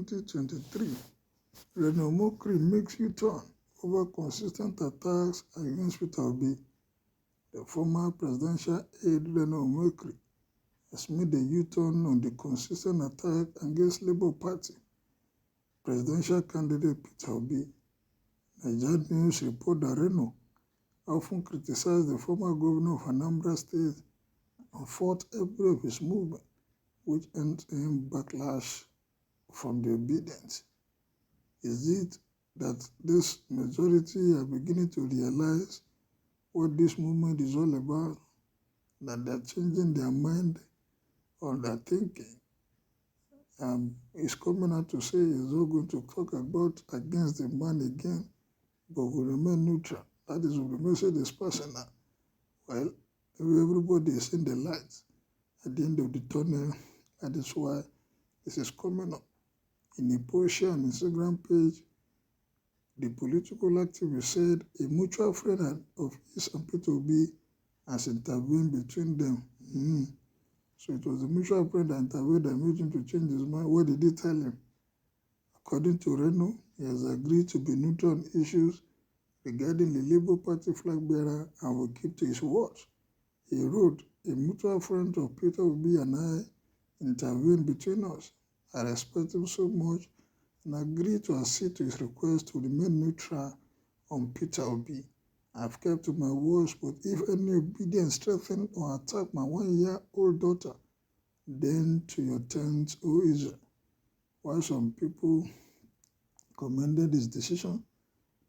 2023. Reno Omokri makes U-turn over consistent attacks against Peter Obi. The former presidential aide Reno Omokri has made a U-turn on the consistent attack against Labour Party presidential candidate Peter Obi. Nigerian News report that Reno often criticized the former governor of Anambra State and fought every of his movement, which earned him backlash from the obedience. Is it that this majority are beginning to realize what this movement is all about, that they're changing their mind or their thinking? He's coming out to say he's not going to talk about against the man again, but will remain neutral. That is what the message is passing now. Well, everybody is seeing the lights at the end of the tunnel. That is why this is coming up. In a post share on Instagram page, the political activist said a mutual friend of his and Peter Obi has intervened between them. So it was a mutual friend that intervened and made him to change his mind. What did he tell him? According to Reno, he has agreed to be neutral on issues regarding the Labour Party flag bearer and will keep to his word. He wrote, a mutual friend of Peter Obi and I intervened between us. I respect him so much and agreed to accede to his request to remain neutral on Peter Obi. I've kept to my words, but if any obedience threaten or attack my 1-year-old daughter, then to your tent, O Israel. While some people commended his decision,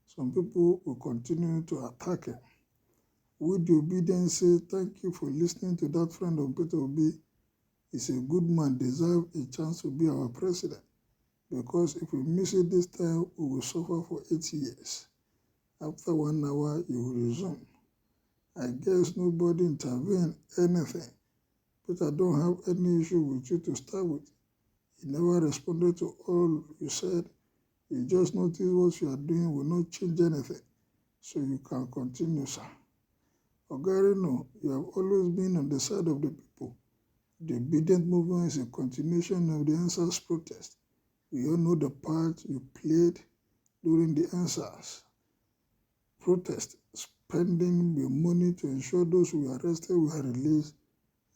some people will continue to attack him. Would the obedience say, thank you for listening to that friend of Peter Obi? He's a good man, deserves a chance to be our president. Because if we miss it this time, we will suffer for 8 years. After 1 hour, you will resume. I guess nobody intervened anything. Peter don't have any issue with you to start with. He never responded to all you said. You just noticed what you are doing will not change anything. So you can continue, sir. Reno, you have always been on the side of the people. The obedient movement is a continuation of the NSAS protest. We all know the part you played during the NSAS protest, spending your money to ensure those who were arrested were released.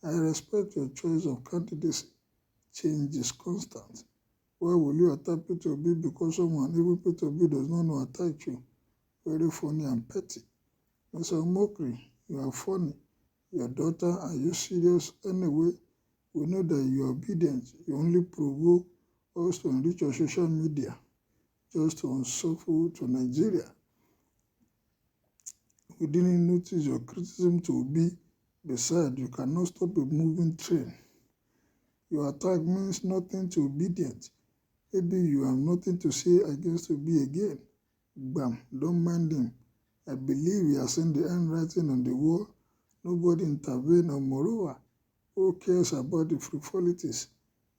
I respect your choice of candidacy. Change is constant. Why will you attack Peter Obi because someone, even Peter Obi, does not know attack you? Very funny and petty. Mr. Omokri, you are funny. Your daughter, are you serious? Anyway, we know that you are obedient. You only provoke us to enrich your social media, just to unsuffer to Nigeria. We didn't notice your criticism to Obi. Besides, you cannot stop a moving train. Your attack means nothing to obedient. Maybe you have nothing to say against Obi again. Bam, don't mind him. I believe he has seen the handwriting on the wall. Nobody intervened, and moreover, who cares about the frivolities?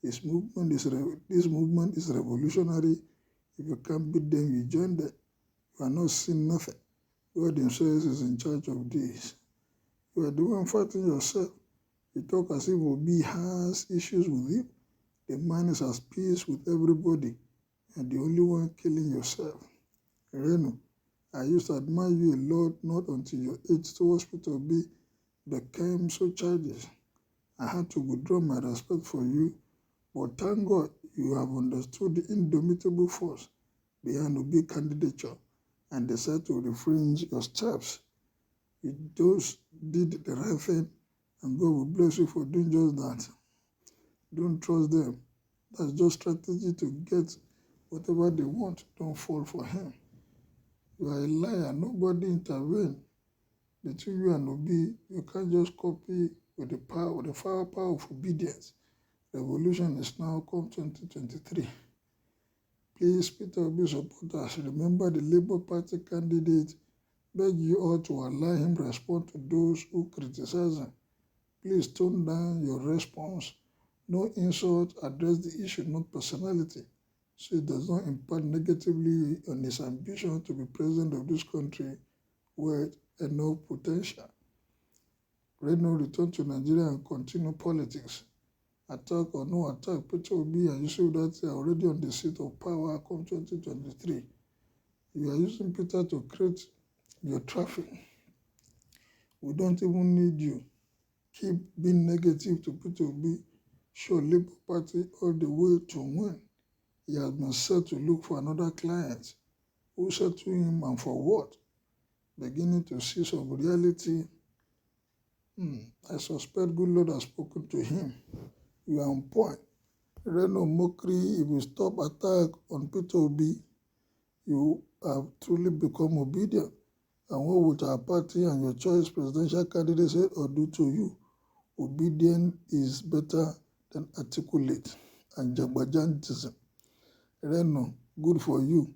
This movement is revolutionary. If you can't beat them, you join them. You are not seeing nothing. God himself is in charge of this. You are the one fighting yourself. You talk as if Obi has issues with you. The man is at peace with everybody. You are the only one killing yourself. Reno, I used to admire you a lot, not until your age towards Peter Obi became so childish. I had to withdraw my respect for you, but thank God you have understood the indomitable force behind Obi candidature and decided to refrain your steps. You just did the right thing, and God will bless you for doing just that. Don't trust them. That's just strategy to get whatever they want. Don't fall for him. You are a liar. Nobody intervened between you and Obi. You can't just copy with the power of obedience. Revolution is now come 2023. Please, Peter Obi supporters, remember the Labour Party candidate. Beg you all to allow him respond to those who criticize him. Please tone down your response. No insult, address the issue, not personality, so it does not impact negatively on his ambition to be president of this country with enough potential. Reno return to Nigeria and continue politics. attack or no attack, Peter Obi and Yusuf that are already on the seat of power come 2023. You are using Peter to create your traffic. We don't even need you. Keep being negative to Peter Obi. Show Labour Party all the way to win. He has been set to look for another client. Who said to him and for what? Beginning to see some reality. I suspect good Lord has spoken to him. You are on point. Reno, Omokri, if you stop attack on Peter Obi, you have truly become obedient. And what would our party and your choice presidential candidate say or do to you? Obedient is better than articulate and jagbajantism. Reno, good for you.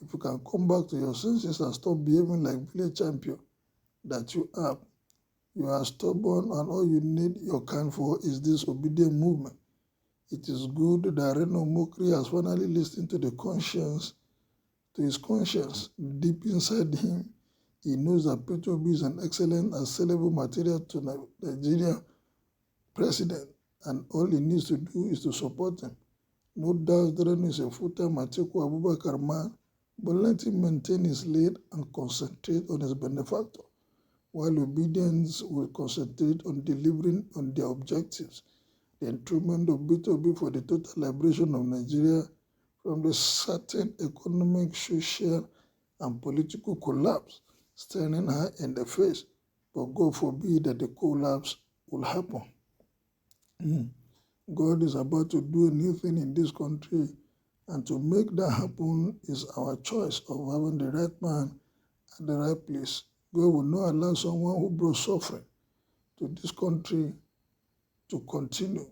If you can come back to your senses and stop behaving like village champion that you are. You are stubborn and all you need your kind for is this obedient movement. It is good that Reno Omokri has finally listened to his conscience. Deep inside him, he knows that Peter Obi is an excellent and sellable material to Nigeria president, and all he needs to do is to support him. No doubt Reno is a full-time Atiku Abubakar man, but let him maintain his lead and concentrate on his benefactor, while obedience will concentrate on delivering on their objectives. The enthronement of Peter Obi for the total liberation of Nigeria from the certain economic, social, and political collapse staring her in the face, but God forbid that the collapse will happen. God is about to do a new thing in this country, and to make that happen is our choice of having the right man at the right place. God will not allow someone who brought suffering to this country to continue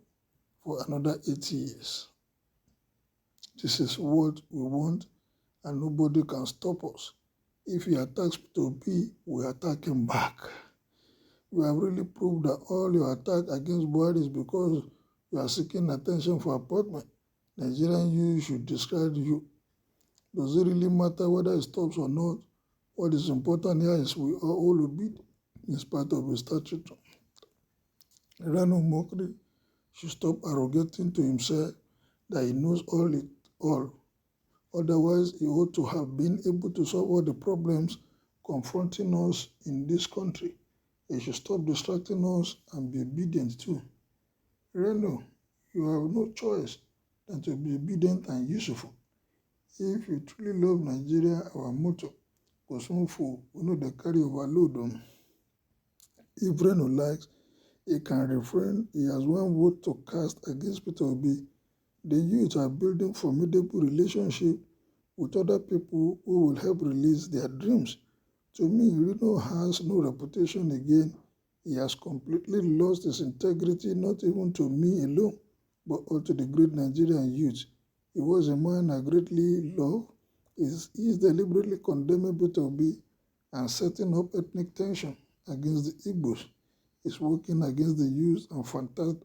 for another 80 years. This is what we want, and nobody can stop us. If he attacks Peter Obi, we attack him back. You have really proved that all your attack against Buhari is because you are seeking attention for appointment. Nigerian youth should discard you. Does it really matter whether it stops or not? What is important here is we are all obedient in spite of his statute. Reno Omokri should stop arrogating to himself that he knows all. Otherwise, he ought to have been able to solve all the problems confronting us in this country. He should stop distracting us and be obedient too. Reno, you have no choice than to be obedient and useful. If you truly love Nigeria, our motto, Kosumfu, we know the carry overload on. If Reno likes, he can refrain. He has one vote to cast against Peter Obi. The youth are building formidable relationship with other people who will help release their dreams. To me, Reno has no reputation again. He has completely lost his integrity, not even to me alone, but also the great Nigerian youth. He was a man I greatly love. He is deliberately condemning Peter Obi and setting up ethnic tension against the Igbos. He's working against the youth and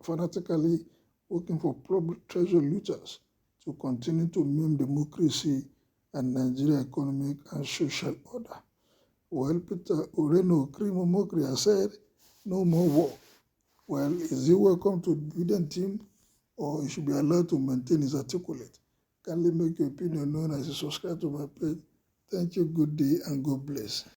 fanatically working for public treasure looters to continue to maim democracy and Nigerian economic and social order. Well, Reno Omokri has said, no more war. Well, is he welcome to the Biden team, or he should be allowed to maintain his articulate? Kindly make your opinion known as you subscribe to my page. Thank you, good day, and God bless.